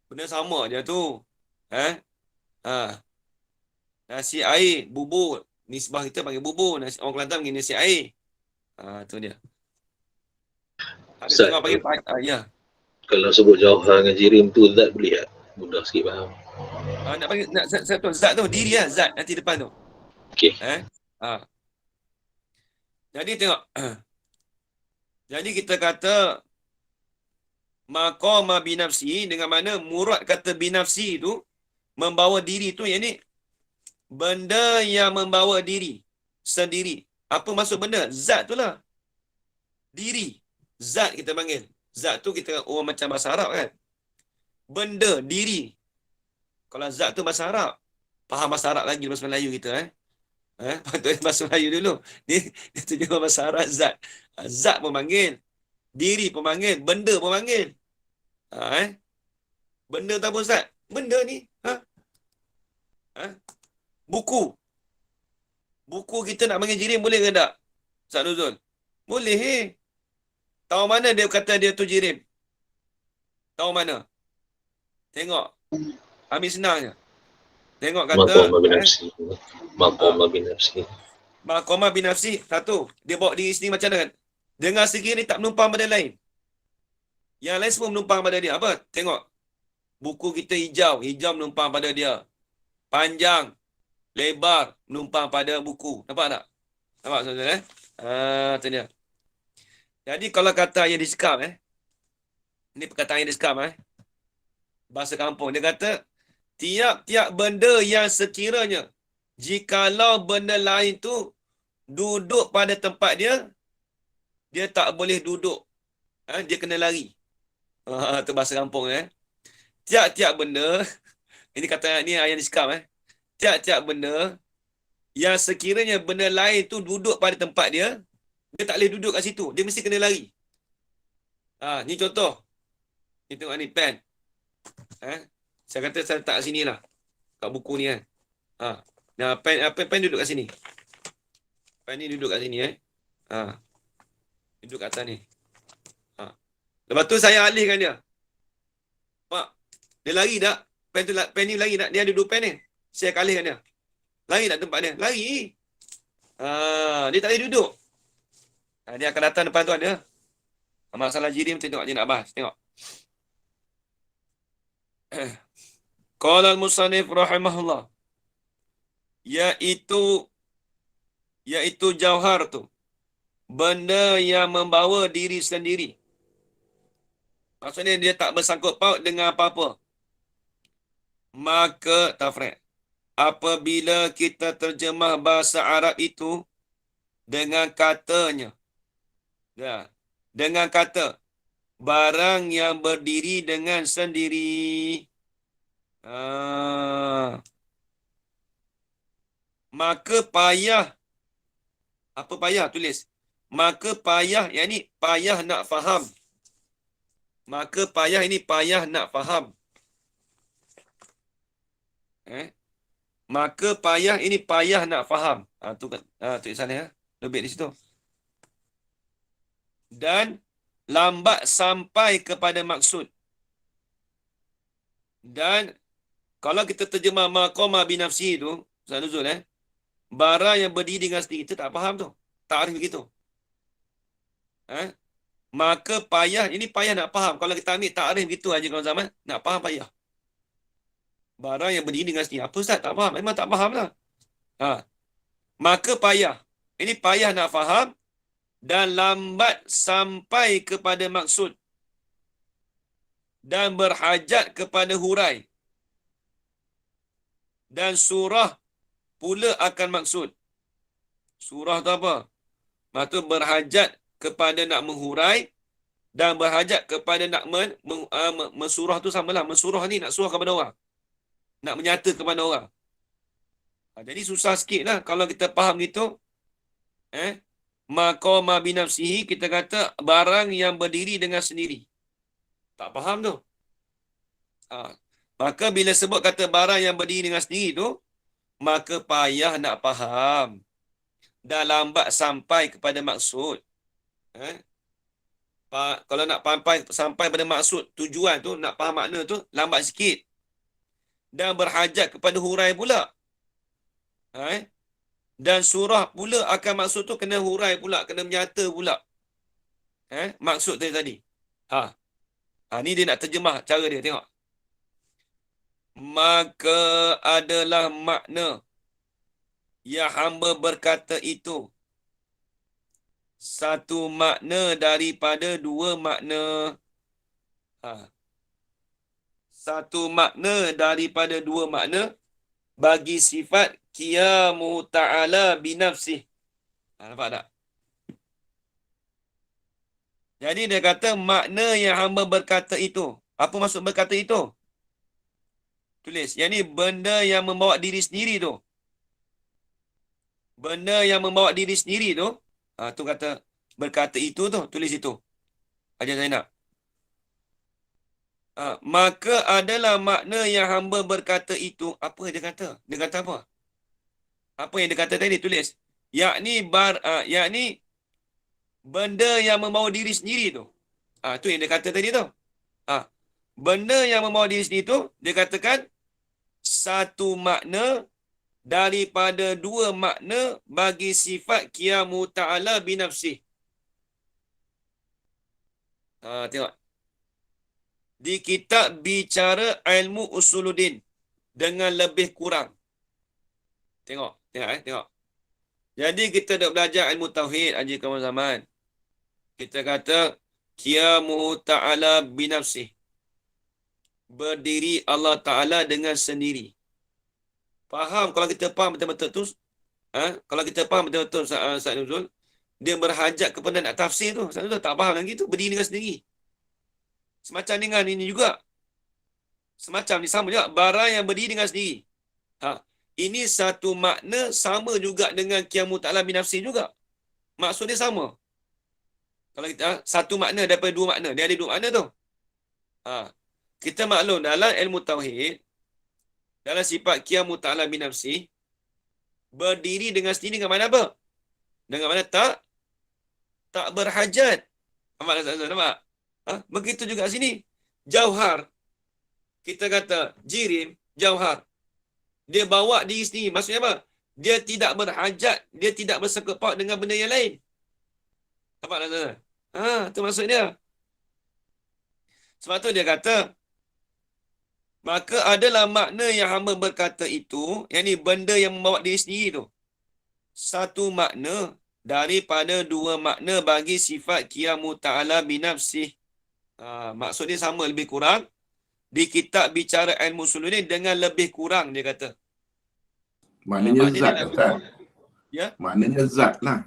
Benda sama je tu. Nasi air, bubur. Nisbah kita panggil bubur. Orang Kelantan panggil nasi air. Tu dia. Ada tengah panggil ya. Kalau sebut jauhar dengan jirim tu zat boleh tak? Mudah sikit faham. Nak panggil zat tu diri lah, zat nanti depan tu. Okey. Jadi tengok. Jadi kita kata maqama binafsi, dengan mana murad kata binafsi tu membawa diri tu, yang ni benda yang membawa diri sendiri. Apa maksud benda? Zat tu lah. Diri. Zat kita panggil. Zat tu kita orang macam bahasa Arab kan. Benda, diri. Kalau zat tu bahasa Arab, faham bahasa Arab lagi bahasa Melayu kita patut bahasa Melayu dulu. Dia terjemah bahasa Arab zat. Zat pun panggil. Diri pun panggil. Benda pun panggil. Benda tak apa Ustaz? Benda ni. Buku. Buku kita nak panggil jirim boleh ke tak? Ustaz Nuzul? Boleh. Tahu mana dia kata dia tu jirim? Tahu mana? Tengok. Ambil senangnya. Tengok kata Maqama binafsi. Maqama binafsi. Maqama binafsi. Satu. Dia bawa diri sendiri macam mana? Dengan sekiranya tak menumpang pada lain. Yang lain semua menumpang pada dia. Apa? Tengok. Buku kita hijau. Hijau menumpang pada dia. Panjang. Lebar. Menumpang pada buku. Nampak tak? Nampak saudara? Itu dia. Jadi kalau kata yang disekam ini perkataan yang disekam bahasa kampung, dia kata tiap-tiap benda yang sekiranya jikalau benda lain tu duduk pada tempat dia, dia tak boleh duduk. Dia kena lari. Itu bahasa kampung. Tiap-tiap benda, ini kata ni ayat disekam. Tiap-tiap benda yang sekiranya benda lain tu duduk pada tempat dia, dia tak boleh duduk kat situ. Dia mesti kena lari. Ni contoh. Ni tengok ni, pen. Saya kata saya letak sini lah. Kat buku ni kan. Nah, pen duduk kat sini. Pen ni duduk kat sini duduk kat atas ni. Lepas tu saya alihkan dia. Pak, dia lari tak? Pen ni lari tak? Dia ada dua pen ni. Saya akan alihkan dia. Lari tak tempat dia? Lari. Dia tak boleh duduk. Dia akan datang depan tu ada. Masalah jirim tengok je nak bahas. Tengok. Qala al-musannif rahimahullah. Iaitu jauhar tu. Benda yang membawa diri sendiri. Maksudnya dia tak bersangkut paut dengan apa-apa. Maka, tafriq. Apabila kita terjemah bahasa Arab itu dengan katanya. Dengan kata barang yang berdiri dengan sendiri. Maka payah. Apa payah? Tulis. Maka payah, yang ni payah nak faham. Maka payah ini payah nak faham. Maka payah ini payah nak faham. Tulisan ya. Lebih di situ. Dan lambat sampai kepada maksud. Dan kalau kita terjemah maqama binafsi tu, Ustaz Nuzul barang yang berdiri dengan sendiri, kita tak faham tu. Takrif begitu. Maka payah, ini payah nak faham. Kalau kita ambil takrif gitu aja kalau zaman, nak faham payah. Barang yang berdiri dengan sendiri. Apa Ustaz? Tak faham. Memang tak faham lah. maka payah. Ini payah nak faham dan lambat sampai kepada maksud dan berhajat kepada hurai. Dan surah pula akan maksud. Surah tu apa? Maksud berhajat kepada nak menghurai dan berhajat kepada nak mensurah tu samalah. Mensurah ni nak surah kepada orang. Nak menyata kepada orang. Jadi susah sikit lah kalau kita faham gitu. Maqama binafsihi, kita kata barang yang berdiri dengan sendiri. Tak faham tu. Maka bila sebut kata barang yang berdiri dengan sendiri tu, maka payah nak faham. Dah lambat sampai kepada maksud. Kalau nak sampai pada maksud, tujuan tu, nak faham makna tu, lambat sikit. Dan berhajat kepada hurai pula. Dan surah pula akan maksud tu kena hurai pula, kena menyata pula. Maksud tadi. Ni dia nak terjemah cara dia, tengok. Maka adalah makna yang hamba berkata itu satu makna daripada dua makna. Satu makna daripada dua makna bagi sifat qiyamu ta'ala binafsih. Nampak tak? Jadi dia kata makna yang hamba berkata itu. Apa maksud berkata itu? Tulis. Yang ni benda yang membawa diri sendiri tu. Benda yang membawa diri sendiri tu. Tu kata berkata itu tu. Tulis itu. Ajar Zainab. Maka adalah makna yang hamba berkata itu. Apa dia kata? Dia kata apa? Apa yang dia kata tadi? Tulis. Yakni benda yang membawa diri sendiri tu. Tu yang dia kata tadi tu. Benda yang membawa diri sendiri tu, dia katakan satu makna daripada dua makna bagi sifat qiyamu ta'ala binafsih. Tengok. Di kitab bicara ilmu usuluddin dengan lebih kurang. Tengok. Jadi kita dah belajar ilmu tauhid, Haji Kamal Zaman. Kita kata qiyamu ta'ala binafsih. Berdiri Allah Ta'ala dengan sendiri. Faham? Kalau kita faham betul-betul tu, kalau kita faham betul-betul Ustaz Nuzul, dia berhajat kepada nak tafsir tu. Ustaz Nuzul tak faham lagi tu, berdiri dengan sendiri. Semacam dengan ini juga. Semacam ni sama juga. Barang yang berdiri dengan sendiri. Ini satu makna sama juga dengan qiyamu ta'ala binafsih juga. Maksud dia sama. Kalau kita satu makna daripada dua makna, dia ada dua makna tu. Kita maklum dalam ilmu tauhid, dalam sifat qiyamu ta'ala binafsih, berdiri dengan sendiri dengan mana apa? Dengan mana tak berhajat. Nampak? Begitu juga sini. Jauhar. Kita kata jirim, jauhar. Dia bawa diri sendiri. Maksudnya apa? Dia tidak berhajat, dia tidak bersangkut paut dengan benda yang lain. Nampak tak? Itu maksud dia. Sebab tu dia kata, maka adalah makna yang hamba berkata itu, yang ni benda yang membawa diri sendiri tu. Satu makna daripada dua makna bagi sifat qiyamu ta'ala binafsih. Maksud dia sama lebih kurang. Di kitab bicara ilmu usuluddin dengan lebih kurang, dia kata. Maknanya zat, Ustaz. Ya? Maknanya zat lah.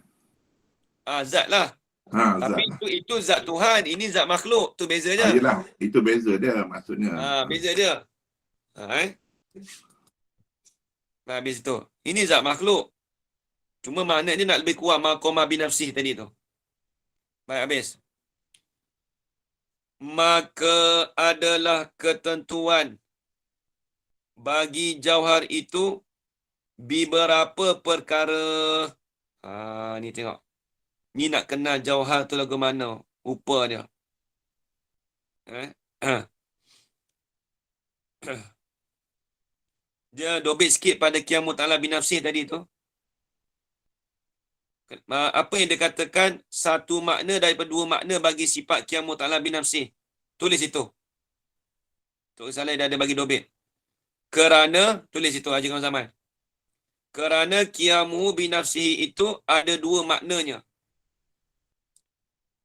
Zat lah. Tapi Zat. itu zat Tuhan, ini zat makhluk. Tu bezanya. Yelah, itu beza dia maksudnya. Beza dia. Habis tu. Ini zat makhluk. Cuma makna dia nak lebih kurang maqama binafsih tadi tu. Baik, habis. Maka adalah ketentuan bagi jauhar itu beberapa perkara. Ni tengok. Ni nak kenal jauhar tu lagu mana. Rupa dia. Dia dobit sikit pada qiyamu ta'ala binafsih tadi tu. Apa yang dia katakan satu makna daripada dua makna bagi sifat qiyamu ta'ala binafsih. Tulis itu. Tok Saleh dah ada bagi dobit. Kerana, tulis itu Haji Kamal Zaman. Kerana qiyamuhu binafsihi itu ada dua maknanya.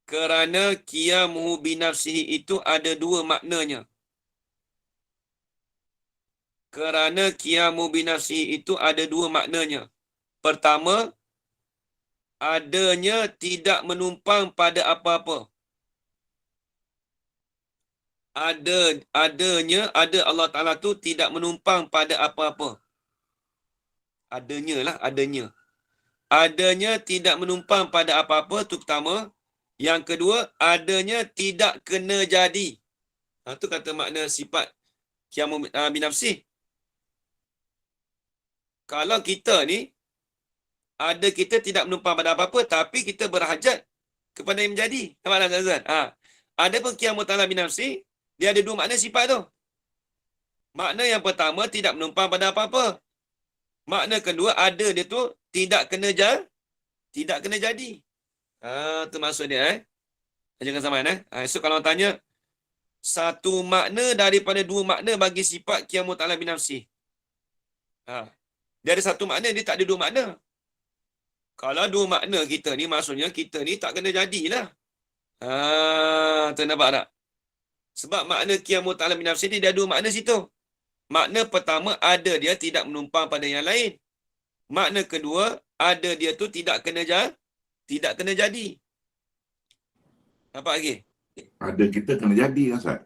Kerana qiyamuhu binafsihi itu ada dua maknanya. Kerana qiyamuhu binafsihi itu ada dua maknanya. Pertama, adanya tidak menumpang pada apa-apa. Adanya Allah Ta'ala tu tidak menumpang pada apa-apa. Adanya lah, adanya. Adanya tidak menumpang pada apa-apa, tu pertama. Yang kedua, adanya tidak kena jadi. Itu kata makna sifat qiyamu binafsih. Kalau kita ni, kita tidak menumpang pada apa-apa, tapi kita berhajat kepada yang menjadi. Nampak tak, Zazan? Ada pun qiyamu ta'ala binafsih, dia ada dua makna sifat tu. Makna yang pertama, tidak menumpang pada apa-apa. Makna kedua, ada dia tu tidak kena jadi. Tu maksud dia. Jangan sama. So kalau orang tanya, satu makna daripada dua makna bagi sifat qiyamu ta'ala binafsih. Dia ada satu makna, dia tak ada dua makna. Kalau dua makna kita ni, maksudnya kita ni tak kena jadilah. Tu nampak tak? Sebab makna qiyamu ta'ala binafsih ni, dia ada dua makna situ. Makna pertama, ada dia tidak menumpang pada yang lain. Makna kedua, ada dia tu tidak kena jadi. Nampak lagi? Ada kita kena jadi, Ustaz.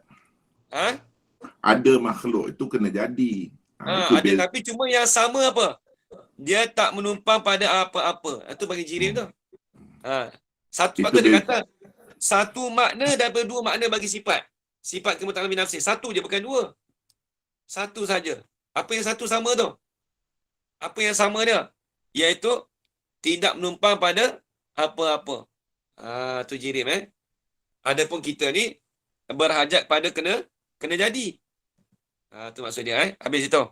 Ada makhluk itu kena jadi. Itu Ada, tapi cuma yang sama apa? Dia tak menumpang pada apa-apa. Itu bagi jirim tu. Satu Itu patut dia dia. kata, satu makna daripada dua makna bagi sifat. Sifat qiyamu ta'ala binafsih. Satu je, bukan dua. Satu saja. Apa yang satu sama tu? Apa yang sama dia? Iaitu tidak menumpang pada apa-apa. Tu jirim. Adapun kita ni berhajat pada kena jadi. Tu maksud dia. Habis itu.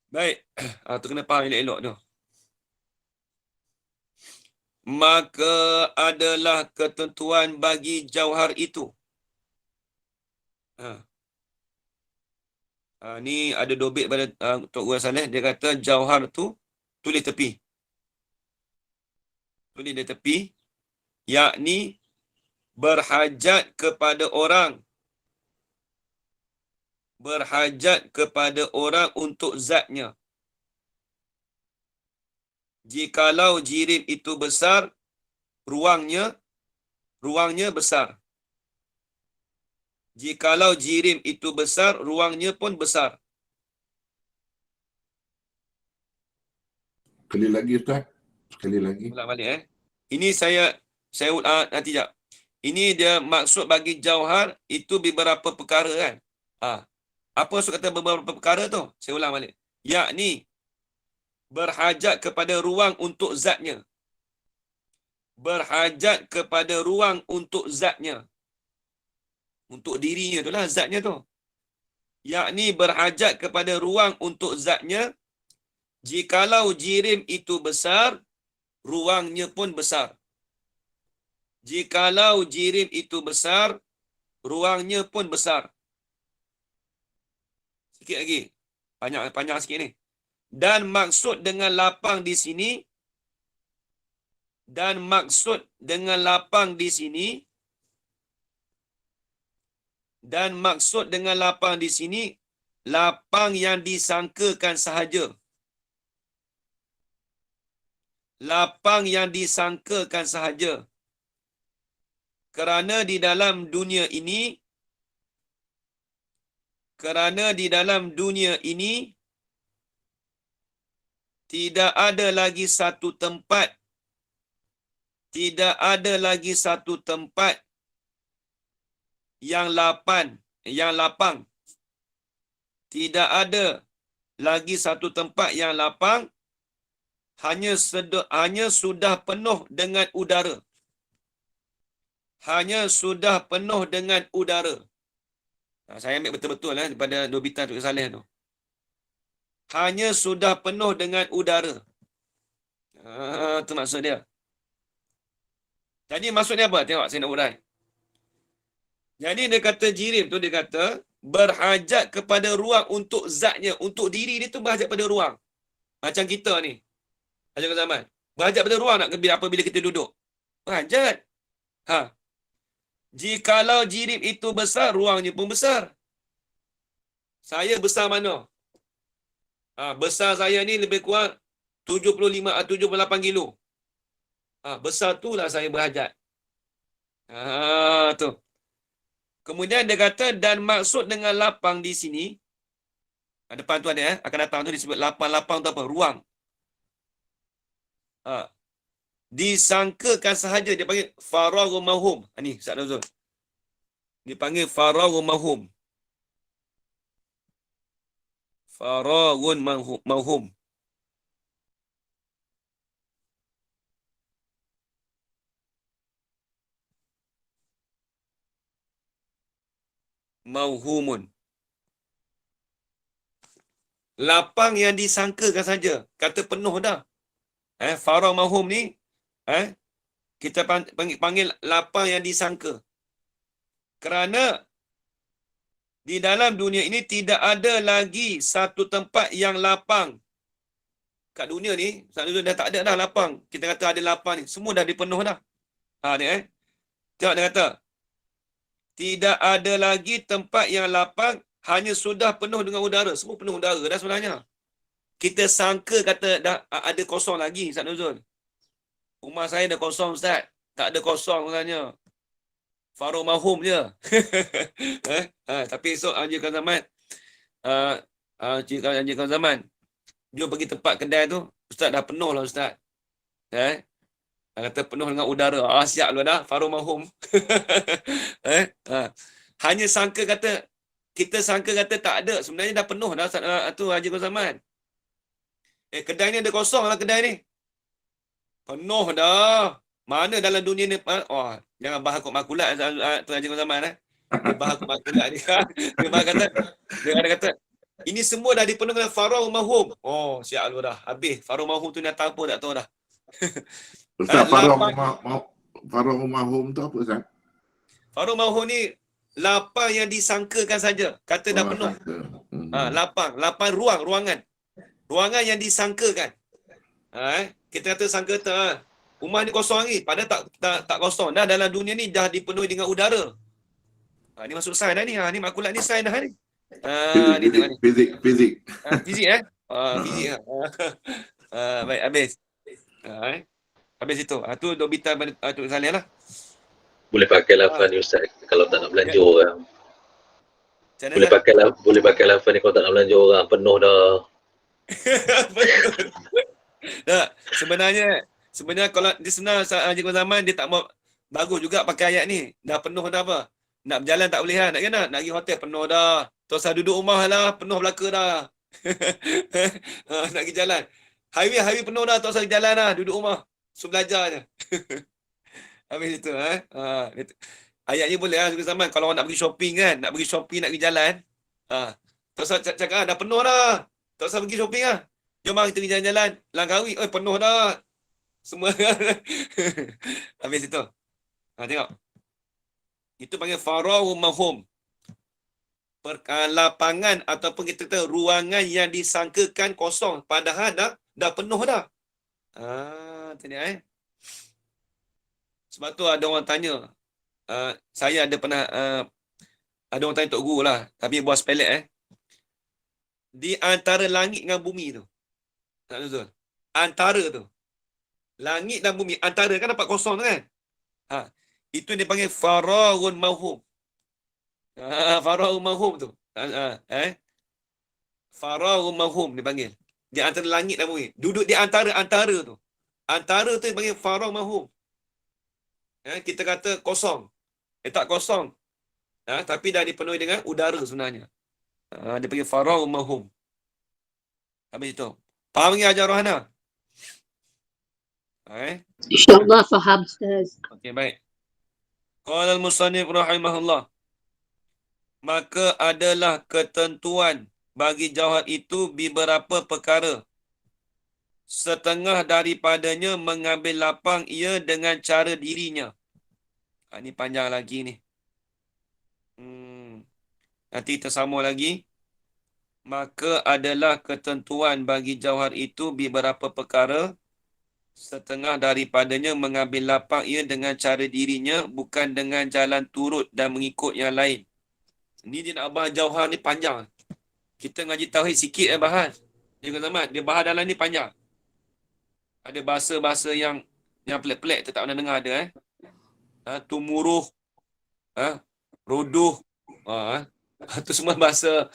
Baik. Tu kena faham elok-elok tu. Maka adalah ketentuan bagi jauhar itu. Ni ada dobit pada Tok Guru Saleh. Dia kata jauhar tu tulis tepi. Tulis di tepi. Yakni berhajat kepada orang. Berhajat kepada orang untuk zatnya. Jikalau jirim itu besar, ruangnya besar. Jikalau jirim itu besar, ruangnya pun besar. Sekali lagi, Ustaz. Sekali lagi. Ulang balik. Ini saya nanti jap. Ini dia maksud bagi jauhar itu beberapa perkara kan. Apa maksud kata beberapa perkara tu? Saya ulang balik. Yakni berhajat kepada ruang untuk zatnya. Berhajat kepada ruang untuk zatnya. Untuk dirinya tu lah zatnya tu. Yakni berhajat kepada ruang untuk zatnya. Jikalau jirim itu besar, ruangnya pun besar. Jikalau jirim itu besar, ruangnya pun besar. Sikit lagi. Panjang sikit ni. Dan maksud dengan lapang di sini, lapang yang disangkakan sahaja. Lapang yang disangkakan sahaja. Kerana di dalam dunia ini, tidak ada lagi satu tempat yang lapang. Tidak ada lagi satu tempat yang lapang, hanya sudah penuh dengan udara. Hanya sudah penuh dengan udara. Saya ambil betul-betul daripada Nobita Tok Saleh tu. Hanya sudah penuh dengan udara. Itu maksud dia. Jadi maksudnya apa? Tengok saya nak urai. Jadi dia kata jirim tu, dia kata berhajat kepada ruang untuk zatnya. Untuk diri dia tu berhajat pada ruang. Macam kita ni. Ajar zaman. Berhajat pada ruang nak apabila kita duduk. Berhajat. Jikalau jirib itu besar, ruangnya pun besar. Saya besar mana? Besar saya ni lebih kurang 78 kilo. Besar tu lah saya berhajat. Tu. Kemudian dia kata, dan maksud dengan lapang di sini, depan tu ada akan datang tu disebut lapang tu apa? Ruang. Disangkakan sahaja, dia panggil faraghun mahum. Ni Ustaz Nuzul. Dia panggil faraghun mahum. Faraghun mahum. Mauhumun. Lapang yang disangkakan saja. Kata penuh dah. Faragh mahum ni, kita panggil lapang yang disangka. Kerana di dalam dunia ini tidak ada lagi satu tempat yang lapang. Kat dunia ni, dah tak ada dah lapang. Kita kata ada lapang ni. Semua dah dipenuh dah. Ni tengok dia kata. Tidak ada lagi tempat yang lapang, hanya sudah penuh dengan udara. Semua penuh udara dah sebenarnya. Kita sangka kata dah ada kosong lagi, Ustaz Nuzul. Rumah saya dah kosong, Ustaz. Tak ada kosong sebenarnya. Faragh mahum je. Tapi esok anjurkan zaman. Anjurkan zaman. Dia pergi tempat kedai tu, Ustaz dah penuh lah, Ustaz. Kata penuh dengan udara. Siap lah dah. Faragh mahum. Hanya sangka kata, kita sangka kata tak ada. Sebenarnya dah penuh dah, Ustaz. Tu anjurkan zaman. Kedai ni ada kosong lah kedai ni. Penuh dah. Mana dalam dunia ni? Jangan bahas kot makulat tu anjurkan zaman. Dia bahas kot makulat ni. Dia kata, ini semua dah dipenuhi dengan faragh mahum. Siap lu dah. Habis. Faragh mahum tu ni apa tak tahu dah. Ustaz, faragh mahum tu apa, Ustaz? Faragh mahum ni lapang yang disangkakan saja. Kata dah penuh. Lapang ruangan. Ruangan yang disangkakan. Kita kata sangka rumah ni kosong lagi. Padahal tak kosong. Dah dalam dunia ni dah dipenuhi dengan udara. Ni masuk sains dah ni. Ni makulat ni sains dah ni. Fizik. Fizik Fizik. Baik, habis. Habis itu. Tu Dok Bita Tok Saleh lah. Boleh pakai lafaz ni Ustaz kalau tak nak belanja orang. Boleh pakai lafaz ni kalau tak nak belanja orang. Penuh dah. Sebenarnya kalau di sana anjurkan zaman dia tak mau, bagus juga pakai ayat ni. Dah penuh dah apa? Nak berjalan tak boleh lah. Nak pergi hotel penuh dah. Terus duduk rumah lah, penuh belaka dah. Nak pergi jalan. Highway penuh dah, terus pergi jalan lah, duduk rumah. So belajar je. Habis itu. Ayat ni boleh lah zaman. Kalau orang nak pergi shopping kan, nak pergi pergi jalan. Terus cakap dah penuh dah. Terus pergi shopping lah. Jom kita pergi jalan-jalan. Langkawi, penuh dah. Semua. Habis itu. Tengok. Itu panggil faragh mahum. Lapangan ataupun kita kata ruangan yang disangkakan kosong. Padahal dah penuh dah. Tadi sebab tu ada orang tanya. Saya ada pernah ada orang tanya Tok Guru lah. Tapi buat spelek di antara langit dengan bumi tu. Tak betul. Antara tu. Langit dan bumi. Antara kan dapat kosong tu kan. Itu dia panggil faraghun mahum. Faraghun mahum tu. Faraghun mahum dia panggil. Di antara langit dan bumi. Duduk di antara tu. Antara tu dia panggil faragh mahum. Kita kata kosong. Tak kosong. Tapi dah dipenuhi dengan udara sebenarnya. Dia panggil faragh mahum. Habis itu. Faham ke Hajar Rohana? InsyaAllah faham, Ustaz. Okey, baik. Qala al-musannif rahimahullah. Maka adalah ketentuan bagi jawhar itu beberapa perkara. Setengah daripadanya mengambil lapang ia dengan cara dirinya. Ini panjang lagi ni. Nanti kita sambung lagi. maka adalah ketentuan bagi jauhar itu beberapa perkara, setengah daripadanya mengambil lapang ia dengan cara dirinya, bukan dengan jalan turut dan mengikut yang lain. Ni dia nak bahas jauhar ni panjang. Kita ngaji tauhid sikit bahas. Dia bahas dalam ni panjang. Ada bahasa-bahasa yang pelik-pelik tu tak pernah dengar ada. Tumuruh, roduh, tu semua bahasa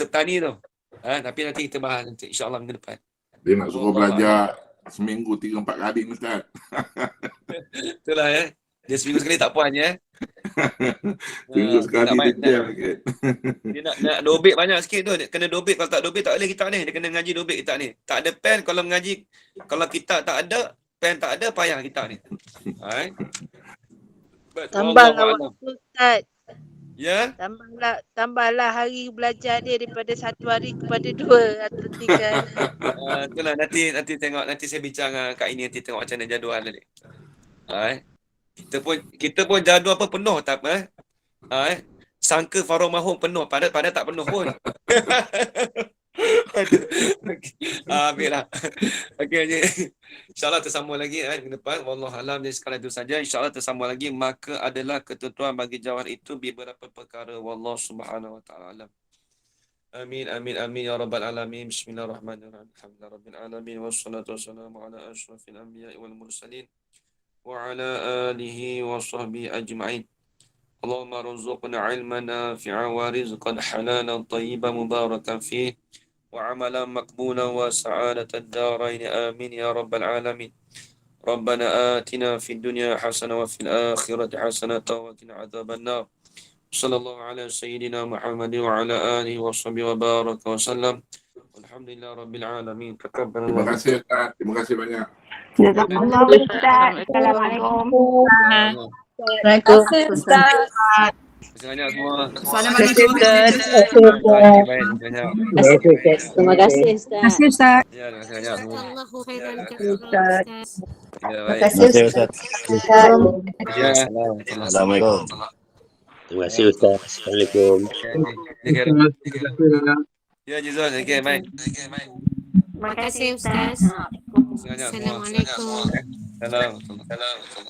petani tu. Tapi nanti kita bahas nanti insya-Allah minggu depan. Dia nak suruh belajar seminggu 3-4 kali ni Ustaz. Itulah dia seminggu sekali tak puas Seminggu sekali dia jam sikit. Dia nak dobit banyak sikit tu. Dia kena dobit, kalau tak dobit tak boleh kita ni. Dia kena ngaji dobit kita ni. Tak ada pen kalau mengaji, kalau kita tak ada, pen tak ada, payah kita ni. Tambahlah waktu Ustaz. Ya? Tambahlah hari belajar dia daripada 1 hari kepada 2 atau 3. Itulah nanti tengok, nanti saya bincang dengan Kak Ini, nanti tengok macam mana jadual ni. Kita pun jadual apa penuh tak sangka Farul Mahum penuh, pada tak penuh pun. Ambil lah. Okey, insyaAllah tersambung lagi ke depan. Wallahualam, jadi sekali itu saja. InsyaAllah tersambung lagi. Maka adalah ketentuan bagi jawahar itu beberapa perkara. Wallahu subhanahu wa ta'ala. Amin, amin, amin. Ya Rabbal Alamin. Bismillahirrahmanirrahim. Alhamdulillah Rabbil Alamin. Wassalatu wassalamu ala ashrafil anbiya wal mursalin. Wa ala alihi wa sahbihi ajma'in. Allahumma rzuqna ilman nafi'a wa rizqan halalan tayyiban mubarakan fih. وعملا مقبولا وسعادة الدارين آمين يا رب العالمين ربنا آتنا في الدنيا حسنة وفي الآخرة حسنة وقنا عذاب النار صلى الله على سيدنا محمد وعلى آله وصحبه وبارك وسلم والحمد لله رب العالمين تقبل Terima الله. kasih Ustaz. Terima kasih banyak. Jazakallah Ustaz. Assalamualaikum. Waalaikumsalam. Ustaz. Terima kasih banyak semua. Assalamualaikum. Baik, banyak. Terima kasih Ustaz. Ustaz. Ya, terima kasih banyak semua. Jazakallahu khairan Ustaz. Ya, Terima baik. kasih Ustaz. Ya, Assalamualaikum. Terima kasih Ustaz. Assalamualaikum. ya, Jizul. Okey, baik. Terima kasih Ustaz. Terima kasih banyak semua. Assalamualaikum. Salam.